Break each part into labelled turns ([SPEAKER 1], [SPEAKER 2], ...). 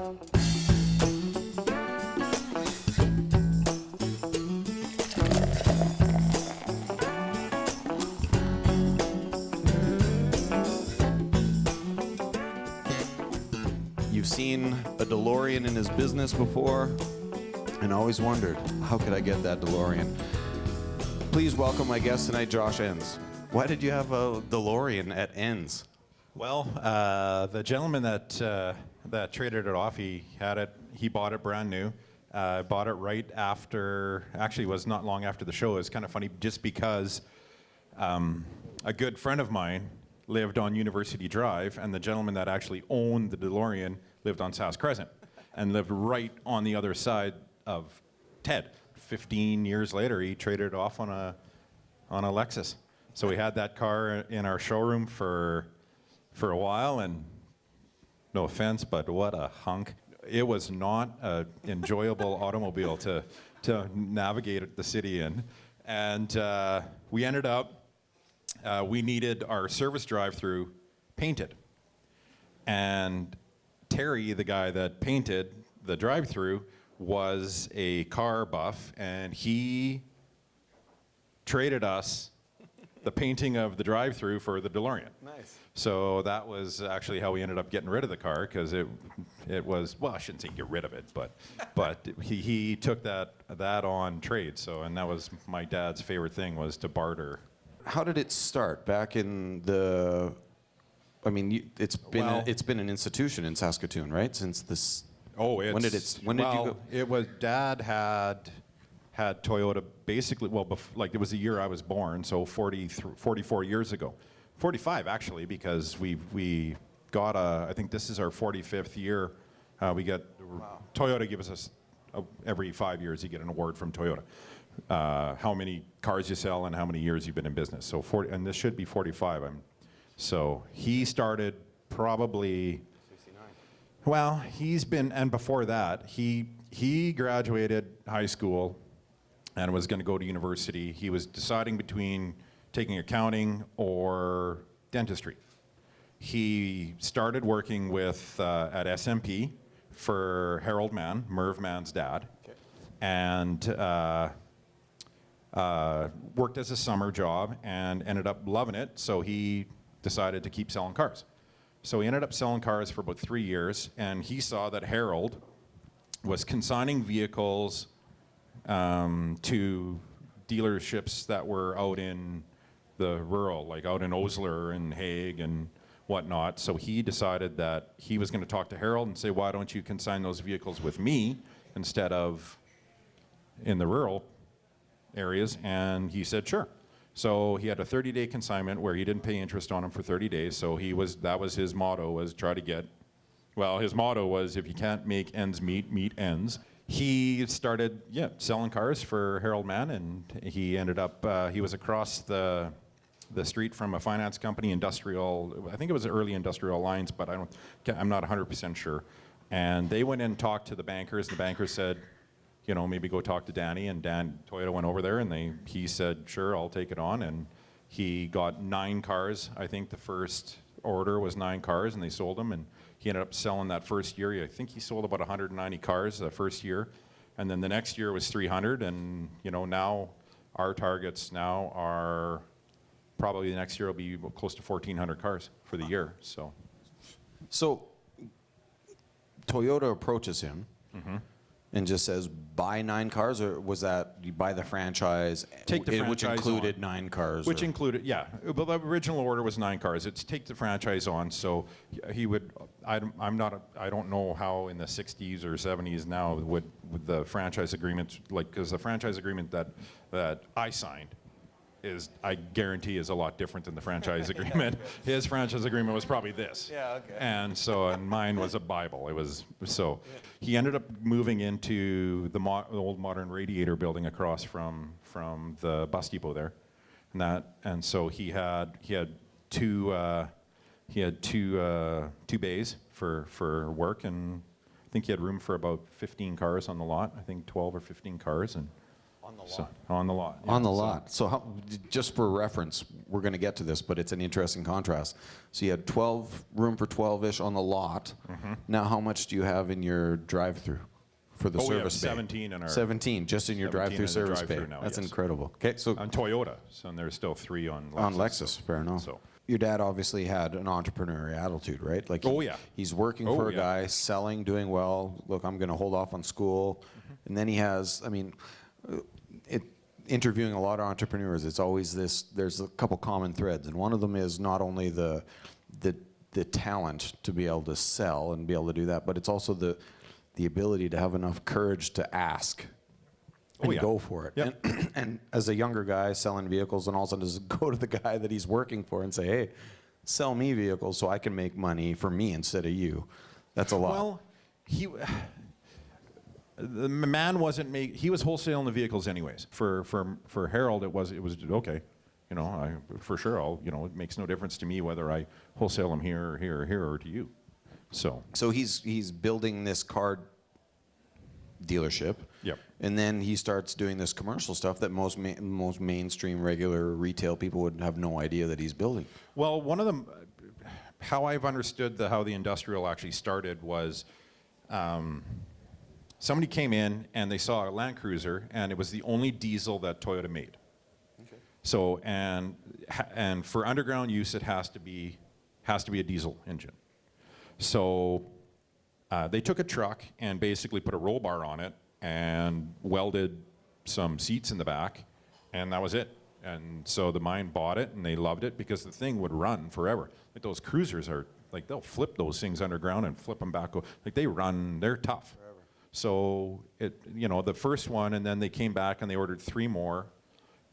[SPEAKER 1] You've seen a Delorean in his business before, and always wondered, how could I get that Delorean? Please welcome my guest tonight, Josh Enns. Why did you have a Delorean at Enns?
[SPEAKER 2] Well, the gentleman that traded it off, he bought it brand new. Bought it right after, actually it was not long after the show. It was kind of funny just because a good friend of mine lived on University Drive, and the gentleman that actually owned the Delorean lived on Sask Crescent and lived right on the other side of Ted. 15 years later, he traded it off on a Lexus. So we had that car in our showroom for a while, and no offense, but what a hunk. It was not an enjoyable automobile to navigate the city in. And we ended up, we needed our service drive-through painted. And Terry, the guy that painted the drive-through, was a car buff, and he traded us the painting of the drive-through for the DeLorean.
[SPEAKER 1] Nice.
[SPEAKER 2] So that was actually how we ended up getting rid of the car, because it was, well, I shouldn't say get rid of it, but he took that on trade. So, and that was my dad's favorite thing, was to barter.
[SPEAKER 1] How did it start back in the? I mean, it's been an institution in Saskatoon, right? Since this.
[SPEAKER 2] Oh,
[SPEAKER 1] when did you go?
[SPEAKER 2] It was, Dad had Toyota basically, well, like it was the year I was born, so 44 years ago. 45 actually, because we got I think this is our 45th year. We get, wow. Toyota gives us, every 5 years you get an award from Toyota. How many cars you sell and how many years you've been in business. So 40, and this should be 45. So he started probably, 69. Well, he's been, and before that, he graduated high school and was going to go to university. He was deciding between taking accounting or dentistry. He started working with at SMP for Harold Mann, Merv Mann's dad, okay. And worked as a summer job and ended up loving it, so he decided to keep selling cars. So he ended up selling cars for about 3 years, and he saw that Harold was consigning vehicles to dealerships that were out in the rural, like out in Osler and Hague and whatnot. So he decided that he was going to talk to Harold and say, why don't you consign those vehicles with me instead of in the rural areas? And he said, sure. So he had a 30-day consignment where he didn't pay interest on them for 30 days. So that was his motto, was try to get, well, his motto was, if you can't make ends meet, meet ends. He started, selling cars for Harold Mann, and he ended up, he was across the street from a finance company, industrial, I think it was early Industrial Alliance, but I'm not 100% sure. And they went in and talked to the bankers. The bankers said, maybe go talk to Danny, and Toyota went over there, and he said, sure, I'll take it on. And he got 9 cars. I think the first order was 9 cars, and they sold them, and he ended up selling that first year. I think he sold about 190 cars the first year, and then the next year was 300. And now our targets now are probably the next year will be close to 1,400 cars for the year. So Toyota approaches him. Mm-hmm. And just says, buy 9 cars, or was that you buy the franchise, take the franchise
[SPEAKER 1] which included on. 9 cars?
[SPEAKER 2] Which included, yeah. Well, the original order was 9 cars. It's take the franchise on. So he would, I don't know how in the 60s or 70s now would the franchise agreements, like, because the franchise agreement that I signed is, I guarantee, is a lot different than the franchise agreement. His franchise agreement was probably this.
[SPEAKER 1] Yeah, okay.
[SPEAKER 2] And mine was a Bible. It was, so he ended up moving into the old modern radiator building across from the bus depot there. And so he had two bays for work, and I think he had room for about 15 cars on the lot. I think 12 or 15 cars, and On the lot. So, on the lot.
[SPEAKER 1] On the lot. So how, just for reference, we're going to get to this, but it's an interesting contrast. So you had room for 12-ish on the lot. Mm-hmm. Now how much do you have in your drive-through for the service bay?
[SPEAKER 2] 17 in our
[SPEAKER 1] 17 just in your drive-through service bay.
[SPEAKER 2] Now,
[SPEAKER 1] That's
[SPEAKER 2] yes.
[SPEAKER 1] incredible. Okay, so
[SPEAKER 2] on Toyota, so and there's still 3 on Lexus.
[SPEAKER 1] On Lexus, fair enough. So your dad obviously had an entrepreneurial attitude, right? Like he's working for a guy, selling, doing well. Look, I'm going to hold off on school. Mm-hmm. And then he has, I mean, interviewing a lot of entrepreneurs, it's always this, there's a couple common threads. And one of them is not only the talent to be able to sell and be able to do that, but it's also the ability to have enough courage to ask and go for it.
[SPEAKER 2] Yep.
[SPEAKER 1] And as a younger guy selling vehicles, and all of a sudden just go to the guy that he's working for and say, hey, sell me vehicles so I can make money for me instead of you. That's a lot.
[SPEAKER 2] Well, the man wasn't he was wholesaling the vehicles anyways. For Harold, it was okay. You know, for sure, it makes no difference to me whether I wholesale them here or here or here or to you. So
[SPEAKER 1] he's building this car dealership.
[SPEAKER 2] Yep.
[SPEAKER 1] And then he starts doing this commercial stuff that most mainstream regular retail people would have no idea that he's building.
[SPEAKER 2] Well, one of them, how I've understood how the industrial actually started was, somebody came in and they saw a Land Cruiser and it was the only diesel that Toyota made. Okay. So and for underground use, it has to be a diesel engine. So they took a truck and basically put a roll bar on it and welded some seats in the back, and that was it. And so the mine bought it and they loved it because the thing would run forever. Like those cruisers are, like they'll flip those things underground and flip them back. Like they run, they're tough. Forever. So the first one, and then they came back and they ordered 3 more.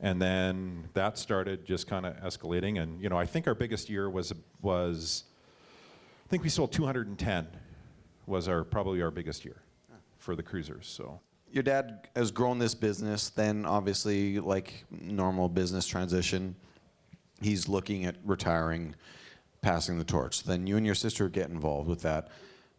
[SPEAKER 2] And then that started just kind of escalating. And, I think our biggest year was I think we sold 210 was probably our biggest year for the cruisers. So
[SPEAKER 1] your dad has grown this business, then obviously like normal business transition, he's looking at retiring, passing the torch. Then you and your sister get involved with that.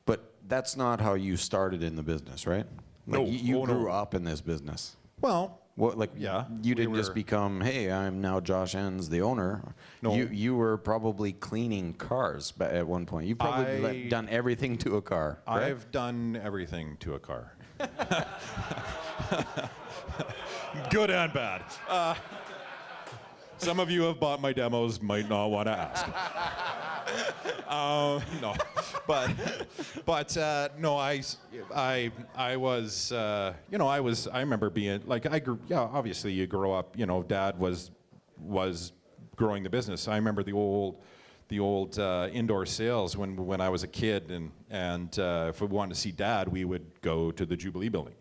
[SPEAKER 1] But that's not how you started in the business, right? Like
[SPEAKER 2] no.
[SPEAKER 1] You grew up in this business.
[SPEAKER 2] Well,
[SPEAKER 1] you didn't just become, hey, I'm now Josh Enns, the owner. No. You were probably cleaning cars at one point. You probably done everything to a car. Right?
[SPEAKER 2] I've done everything to a car. Good and bad. Some of you have bought my demos, might not want to ask. No, but no, I remember being like, obviously you grow up, Dad was growing the business. I remember the old indoor sales when I was a kid, and if we wanted to see Dad, we would go to the Jubilee Building.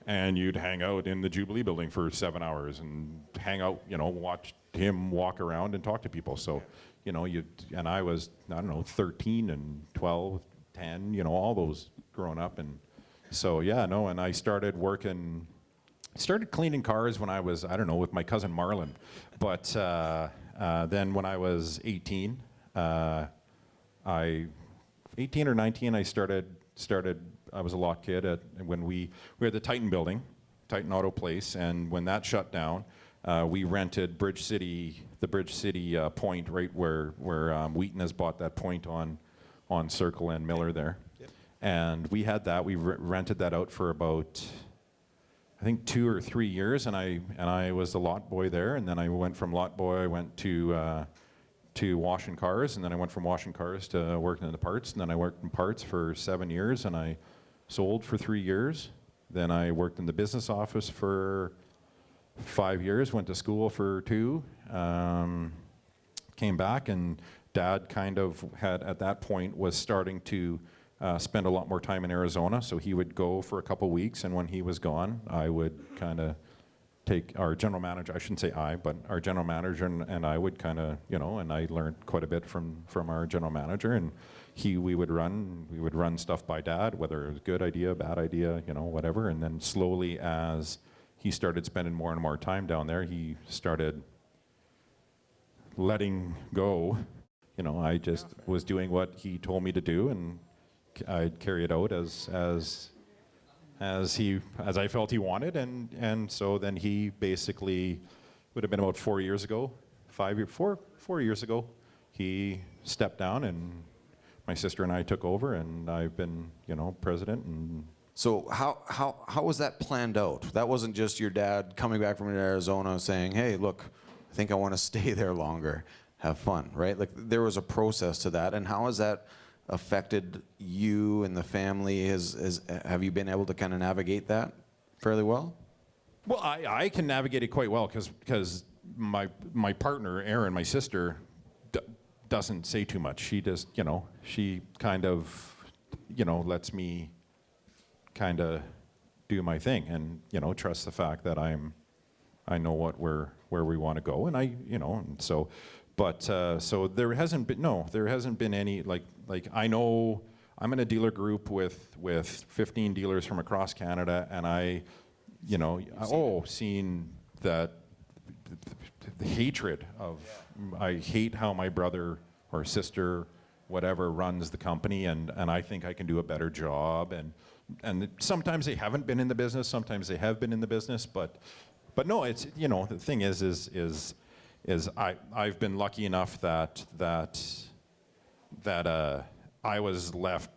[SPEAKER 2] And you'd hang out in the Jubilee Building for 7 hours and hang out, watch him walk around and talk to people. So, and I was, 13 and 12, 10, all those growing up. And so, and I started cleaning cars when I was, with my cousin Marlon. But then when I was 18, 18 or 19, I started, I was a lot kid when we had the Titan building, Titan Auto Place, and when that shut down, we rented the Bridge City point right where Wheaton has bought that point on Circle and Miller there. Yep. And we had that. We rented that out for about, I think 2 or 3 years, and I was the lot boy there, and then I went from lot boy, I went to washing cars, and then I went from washing cars to working in the parts, and then I worked in parts for 7 years, and I sold for 3 years. Then I worked in the business office for 5 years, went to school for 2, came back, and Dad kind of at that point was starting to spend a lot more time in Arizona, so he would go for a couple weeks, and when he was gone, I would kind of take our general manager, I shouldn't say but our general manager and I would kind of, and I learned quite a bit from our general manager, and we would run stuff by Dad, whether it was a good idea, bad idea, whatever, and then slowly as he started spending more and more time down there, he started letting go. I just was doing what he told me to do, and I'd carry it out as as I felt he wanted, and so then he basically would have been about 4 years ago, 4 years ago, he stepped down, and my sister and I took over, and I've been, president. And
[SPEAKER 1] So how was that planned out? That wasn't just your dad coming back from Arizona saying, "Hey, look, I think I want to stay there longer, have fun," right? Like there was a process to that, and how has that affected you and the family? Have you been able to kind of navigate that fairly well?
[SPEAKER 2] well, I can navigate it quite well because my partner Erin, my sister, doesn't say too much. She just she kind of lets me kind of do my thing, and trust the fact that I know where we want to go, and and so, but so there hasn't been any like I know I'm in a dealer group with 15 dealers from across Canada, and seen that the hatred of I hate how my brother or sister whatever runs the company, and I think I can do a better job, and sometimes they haven't been in the business, sometimes they have been in the business, but no, it's the thing is I've been lucky enough that I was left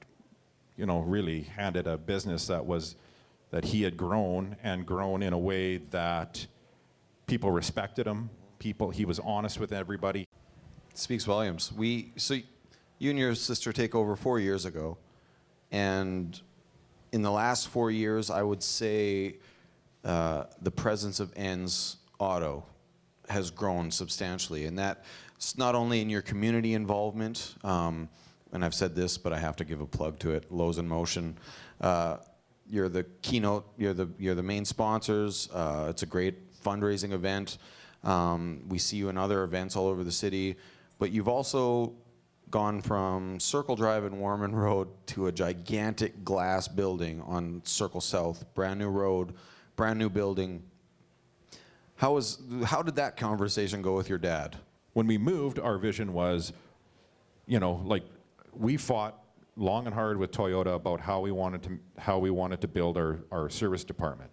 [SPEAKER 2] really handed a business that he had grown in a way that people respected him. He was honest with everybody.
[SPEAKER 1] Speaks volumes. So you and your sister take over 4 years ago, and in the last 4 years, I would say the presence of Ends Auto has grown substantially, and that's not only in your community involvement, and I've said this, but I have to give a plug to it. Lowe's in Motion. You're the keynote. You're the main sponsors. It's a great fundraising event. We see you in other events all over the city, but you've also gone from Circle Drive and Warman Road to a gigantic glass building on Circle South, brand new road, brand new building. How did that conversation go with your dad?
[SPEAKER 2] When we moved, our vision was, we fought long and hard with Toyota about how we wanted to build our service department.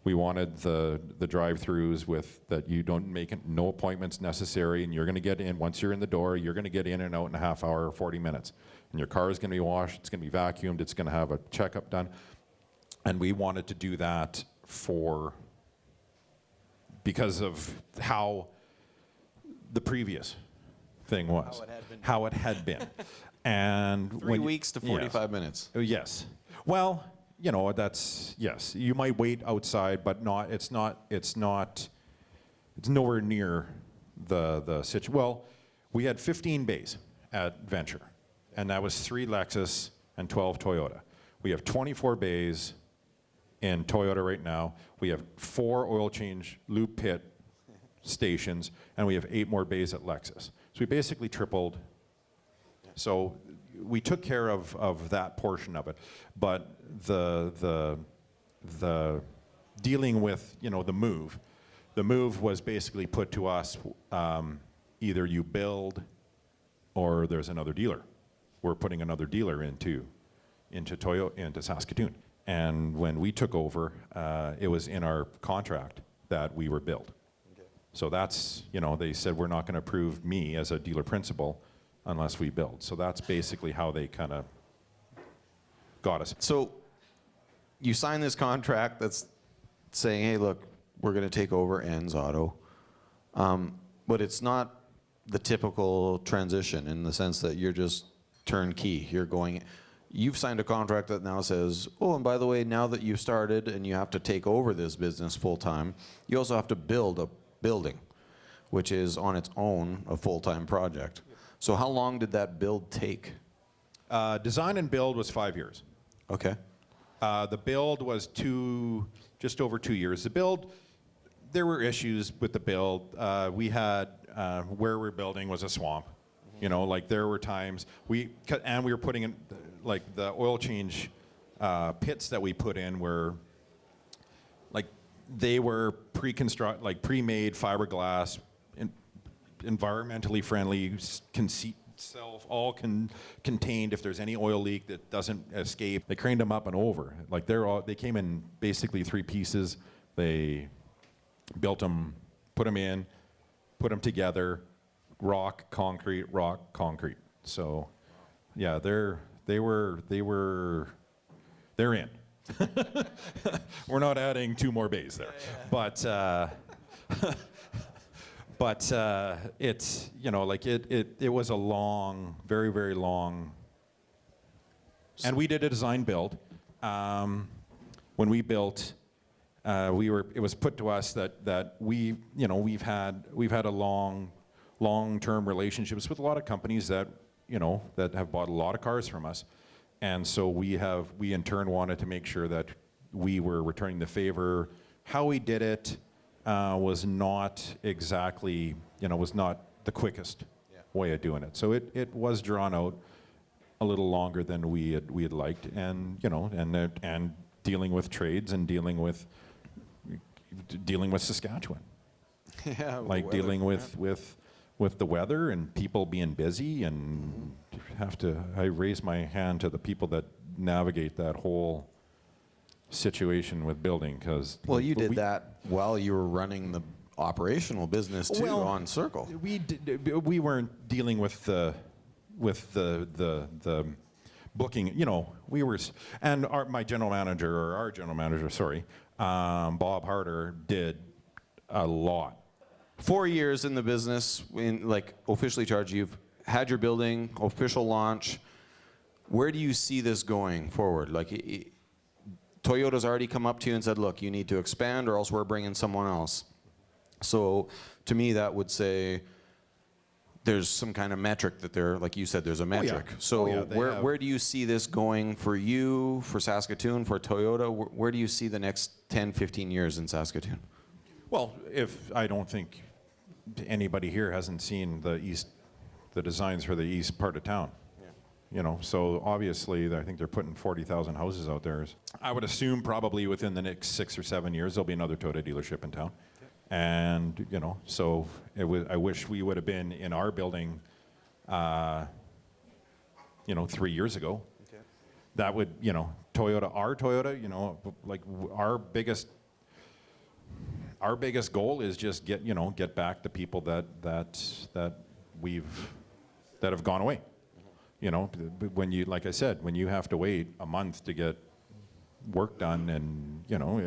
[SPEAKER 2] We wanted the drive-throughs with that you don't make it, no appointments necessary, and you're going to get in. Once you're in the door, you're going to get in and out in a half hour or 40 minutes. And your car is going to be washed, it's going to be vacuumed, it's going to have a checkup done. And we wanted to do that because of how the previous thing was, how it had been. And
[SPEAKER 1] 3 weeks to 45 minutes.
[SPEAKER 2] Yes. Well, that's, yes, you might wait outside, but it's nowhere near the situation. Well, we had 15 bays at Venture, and that was 3 Lexus and 12 Toyota. We have 24 bays in Toyota right now. We have 4 oil change lube pit stations, and we have 8 more bays at Lexus. So we basically tripled. So we took care of that portion of it, but the dealing with the move was basically put to us. Either you build, or there's another dealer. We're putting another dealer into Toyota, into Saskatoon. And when we took over, it was in our contract that we were built. Okay. So that's they said we're not going to approve me as a dealer principal unless we build. So that's basically how they kind of got us.
[SPEAKER 1] So you sign this contract that's saying, hey, look, we're going to take over Ends Auto. But it's not the typical transition in the sense that you're just turnkey. You've signed a contract that now says, oh, and by the way, now that you've started and you have to take over this business full time, you also have to build a building, which is on its own a full-time project. So how long did that build take?
[SPEAKER 2] Design and build was 5 years.
[SPEAKER 1] Okay.
[SPEAKER 2] The build was just over 2 years. The build, there were issues with the build. We had, where we're building was a swamp. There were times we were putting in, the oil change pits that we put in were, they were pre-made fiberglass, environmentally friendly, self, all contained. If there's any oil leak that doesn't escape, they craned them up and over. Like they came in basically 3 pieces. They built them, put them in, put them together, rock, concrete, So, yeah, they're in. We're not adding 2 more bays there, but it's, you know, like it was a long, very, very long, and we did a design build. When we built, it was put to us that we, you know, we've had a long-term relationships with a lot of companies that, you know, that have bought a lot of cars from us. And so we in turn wanted to make sure that we were returning the favor. How we did it was not exactly, you know, was not the quickest way of doing it. So it was drawn out a little longer than we had liked, and you know, and dealing with trades and dealing with Saskatchewan.
[SPEAKER 1] Yeah,
[SPEAKER 2] like dealing with the weather and people being busy, and I raise my hand to the people that navigate that whole situation with building, because
[SPEAKER 1] well, you did that while you were running the operational business too on Circle.
[SPEAKER 2] We weren't dealing with the booking, you know. We were, and our general manager, sorry, Bob Harder, did a lot.
[SPEAKER 1] 4 years in the business, like officially charged, you've had your building, official launch. Where do you see this going forward? Like, Toyota's already come up to you and said, look, you need to expand or else we're bringing someone else. So to me, that would say there's some kind of metric that they're, like you said, there's a metric. So where do you see this going for you, for Saskatoon, for Toyota? Where do you see the next 10, 15 years in Saskatoon?
[SPEAKER 2] Well, I don't think anybody here hasn't seen the designs for the east part of town. You know, so obviously I think they're putting 40,000 houses out there. I would assume probably within the next 6 or 7 years there'll be another Toyota dealership in town. And, you know, so I wish we would have been in our building, you know, 3 years ago. Okay. That would, you know, our Toyota, you know, like our biggest goal is just get back the people that have gone away. You know, when you, like I said, when you have to wait a month to get work done, and you know,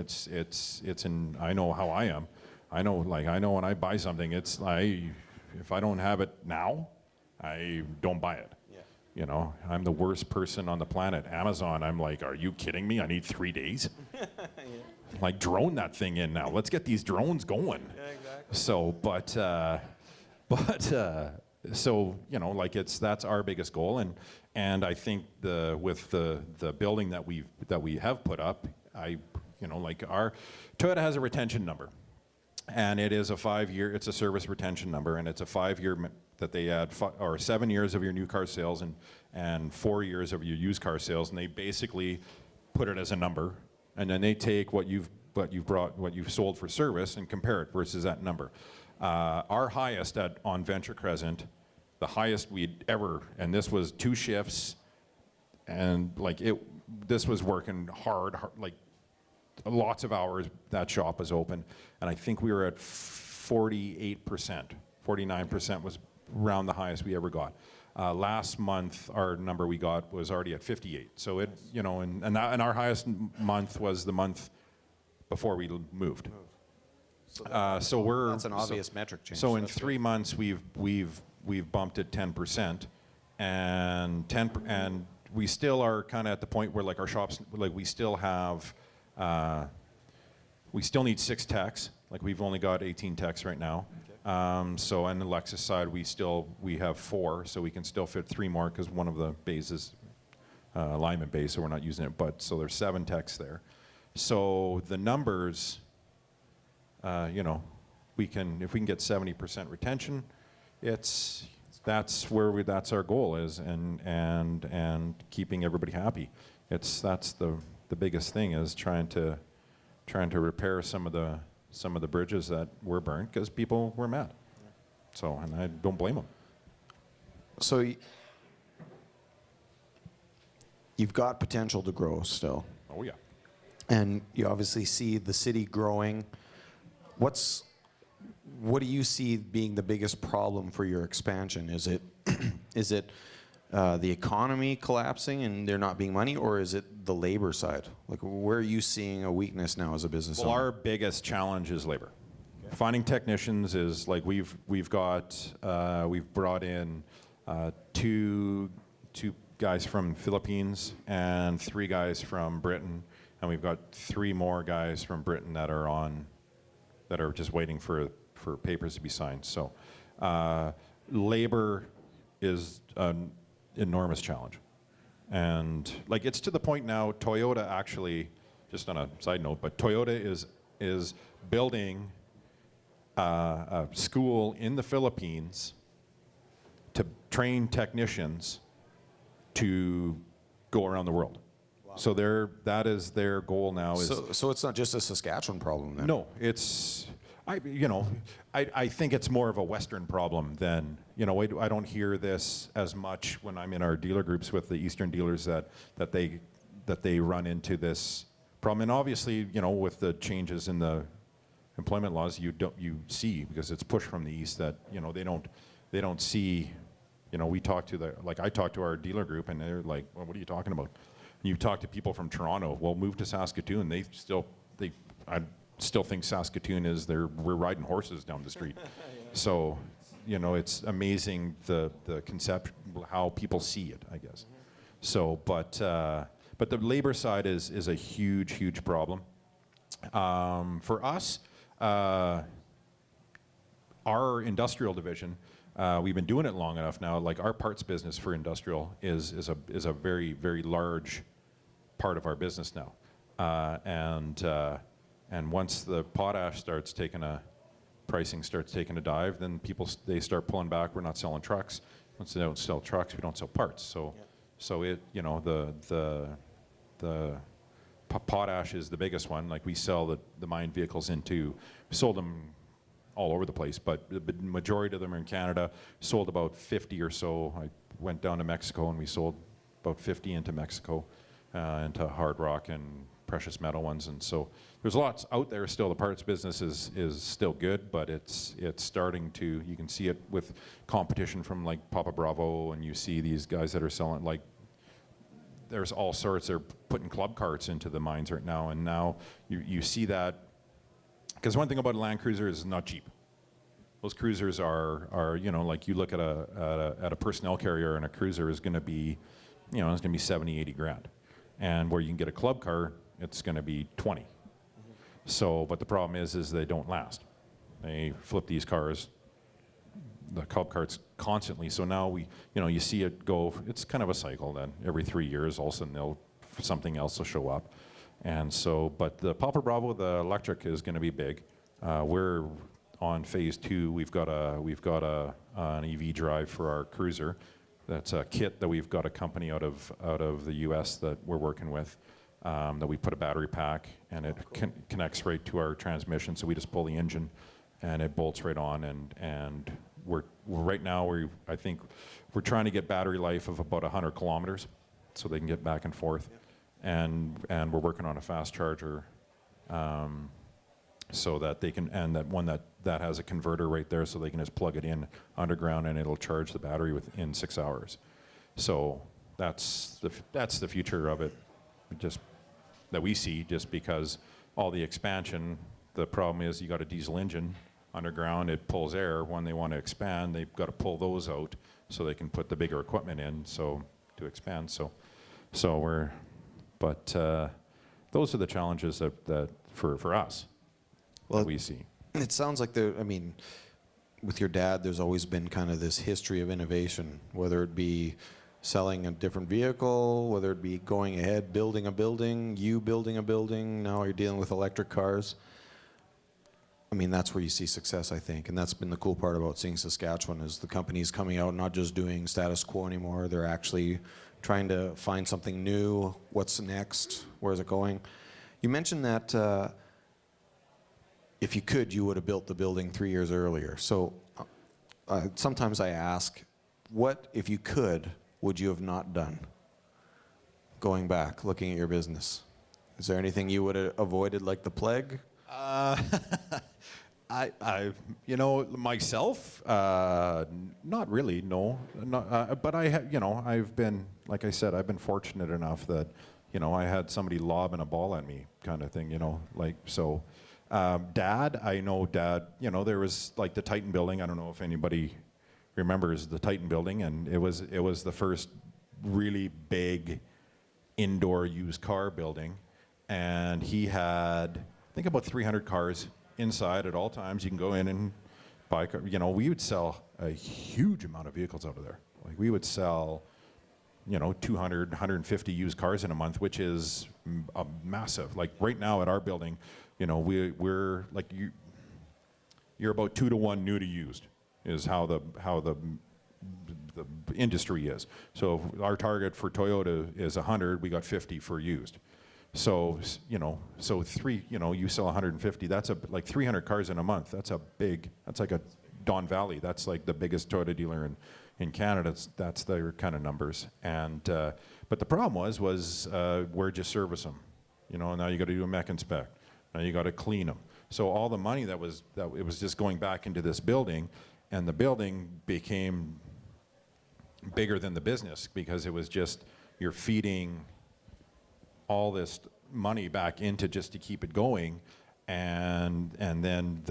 [SPEAKER 2] I know how I am. I know when I buy something, if I don't have it now, I don't buy it. Yeah. You know, I'm the worst person on the planet. Amazon, I'm like, are you kidding me? I need 3 days. Yeah. Like, drone that thing in now. Let's get these drones going. Yeah, exactly. So, so, you know, like that's our biggest goal, and I think with the building that we have put up, you know, like our Toyota has a retention number, and it is a 5-year. It's a service retention number, and it's a 5-year that they add, or 7 years of your new car sales and 4 years of your used car sales, and they basically put it as a number, and then they take what you've sold for service and compare it versus that number. Our highest on Venture Crescent, the highest we'd ever, and this was 2 shifts, and like this was working hard, like lots of hours. That shop was open, and I think we were at 48%, 49% was around the highest we ever got. Last month, our number we got was already at 58. So it, you know, and our highest month was the month before we moved. So
[SPEAKER 1] that's an obvious metric change.
[SPEAKER 2] So in 3 months, we've bumped it 10%, and we still are kind of at the point where like our shops, like we still need 6 techs. Like we've only got 18 techs right now. Okay. So on the Lexus side, we have 4, so we can still fit 3 more because one of the bays is alignment bay, so we're not using it. But so there's 7 techs there. So the numbers, you know, if we can get 70% retention, that's our goal is, and keeping everybody happy. That's the biggest thing, is trying to repair some of the bridges that were burned because people were mad. So, and I don't blame them.
[SPEAKER 1] So you've got potential to grow still,
[SPEAKER 2] Oh, yeah.
[SPEAKER 1] and you obviously see the city growing. What do you see being the biggest problem for your expansion? Is it is it the economy collapsing and there not being money, or is it the labor side? Like, where are you seeing a weakness now as a business
[SPEAKER 2] Well,
[SPEAKER 1] owner?
[SPEAKER 2] our biggest challenge is labor. Finding technicians is like we've brought in two guys from Philippines and 3 guys from Britain, and we've got 3 more guys from Britain that are just waiting for papers to be signed. So labor is an enormous challenge, and like it's to the point now. Toyota actually, just on a side note, but Toyota is building a school in the Philippines to train technicians to go around the world. Wow. So that is their goal now.
[SPEAKER 1] So it's not just a Saskatchewan problem then?
[SPEAKER 2] No, it's I think it's more of a Western problem than, I don't hear this as much when I'm in our dealer groups with the Eastern dealers that they run into this problem. And obviously, with the changes in the employment laws, you see, because it's pushed from the East, that they don't see. I talk to our dealer group, and they're like, well, what are you talking about? And you talk to people from Toronto, well, move to Saskatoon. I still think Saskatoon is we're riding horses down the street. Yeah. So, it's amazing the concept, how people see it, I guess. Mm-hmm. So, but the labor side is a huge problem. For us, our industrial division, we've been doing it long enough now. Like, our parts business for industrial is a very, very large part of our business now. And once the potash pricing starts taking a dive, then they start pulling back. We're not selling trucks. Once they don't sell trucks, we don't sell parts. So, the potash is the biggest one. Like, we sell the mined vehicles we sold them all over the place, but the majority of them are in Canada. Sold about 50 or so. I went down to Mexico, and we sold about 50 into Mexico, into hard rock and precious metal ones. And so there's lots out there still. The parts business is still good, but it's starting to, you can see it with competition from like Papa Bravo, and you see these guys that are selling, like, there's all sorts. They're putting club carts into the mines right now, and now you see that, because one thing about a Land Cruiser is it's not cheap. Those cruisers are like, you look at a personnel carrier, and a cruiser is going to be, it's going to be 70, 80 grand. And where you can get a club car, it's going to be 20. Mm-hmm. So, but the problem is they don't last. They flip these cars, the club carts, constantly. So now you see it go. It's kind of a cycle. Then every 3 years, all of a sudden something else will show up. And so, but the Papa Bravo, the electric, is going to be big. We're on phase 2. We've got an EV drive for our cruiser. That's a kit that we've got a company out of the U.S. that we're working with. That we put a battery pack, and it connects right to our transmission. So we just pull the engine, and it bolts right on. And we're right now, I think we're trying to get battery life of about 100 kilometers, so they can get back and forth. And we're working on a fast charger, so that they can, and that one that has a converter right there, so they can just plug it in underground, and it'll charge the battery within 6 hours. So that's the future of it, just that we see, just because all the expansion, the problem is you got a diesel engine underground, it pulls air. When they want to expand, they've got to pull those out so they can put the bigger equipment in, so to expand. So those are the challenges that for us, that we see.
[SPEAKER 1] It sounds like with your dad, there's always been kind of this history of innovation, whether it be selling a different vehicle, whether it be going ahead, building a building, now you're dealing with electric cars. That's where you see success, I think, and that's been the cool part about seeing Saskatchewan, is the companies coming out, not just doing status quo anymore. They're actually trying to find something new. What's next? Where's it going? You mentioned that if you could, you would have built the building 3 years earlier. So sometimes I ask What, if you could, would you have not done? Going back, looking at your business. Is there anything you would have avoided like the plague?
[SPEAKER 2] Myself, not really, no. But I have, I've been, like I said, I've been fortunate enough that, I had somebody lobbing a ball at me, kind of thing, so. Dad, I know Dad, there was like the Titan building. I don't know if anybody remembers the Titan building, and it was the first really big indoor used car building, and he had, I think, about 300 cars inside at all times. You can go in and buy car. We would sell a huge amount of vehicles out of there. Like we would sell 200, 150 used cars in a month, which is a massive. Like right now at our building, we're like you're about 2 to 1 new to used is how the industry is. So our target for Toyota is 100. We got 50 for used. So you sell 150. That's like 300 cars in a month. That's like a Don Valley. That's like the biggest Toyota dealer in Canada. That's their kind of numbers. And but the problem was where'd you service them? Now you got to do a mech inspect. Now you got to clean them. So all the money that it was just going back into this building, and the building became bigger than the business because it was just you're feeding all this money back into just to keep it going, and then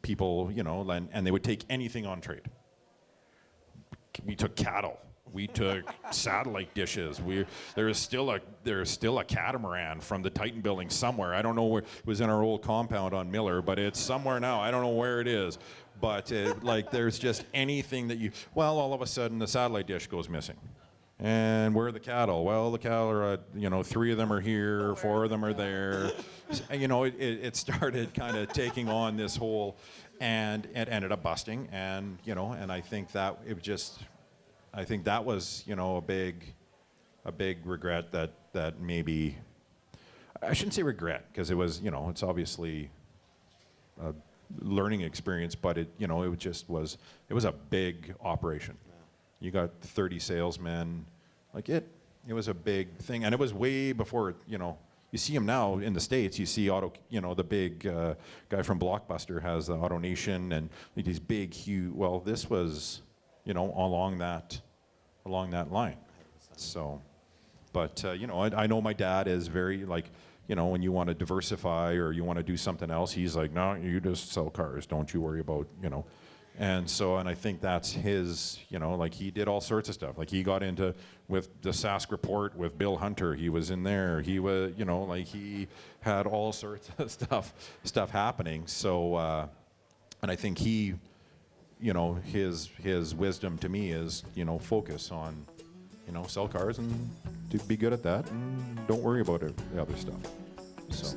[SPEAKER 2] people and they would take anything on trade. We took cattle. We took satellite dishes. There's still a catamaran from the Titan building somewhere. I don't know where. It was in our old compound on Miller, but it's somewhere now. I don't know where it is. But there's just anything that all of a sudden the satellite dish goes missing. And where are the cattle? Well, the cattle are, 3 of them are here, 4 of them are there. It started kind of taking on this whole, and it ended up busting. And, and I think that that was, a big regret that maybe, I shouldn't say regret, because it was, it's obviously a learning experience, but it was a big operation. You got 30 salesmen, it was a big thing, and it was way before, you see them now in the States. You see the big guy from Blockbuster has the AutoNation and these big, huge. Well, this was, along that line. So, but I know my dad is very when you want to diversify or you want to do something else, he's like, no, you just sell cars. Don't you worry about And I think that's his, he did all sorts of stuff. Like he got into with the Sask Report with Bill Hunter. He was in there. He was, he had all sorts of stuff happening. So, and I think he, his wisdom to me is, focus on, sell cars and to be good at that and don't worry about the other stuff. So.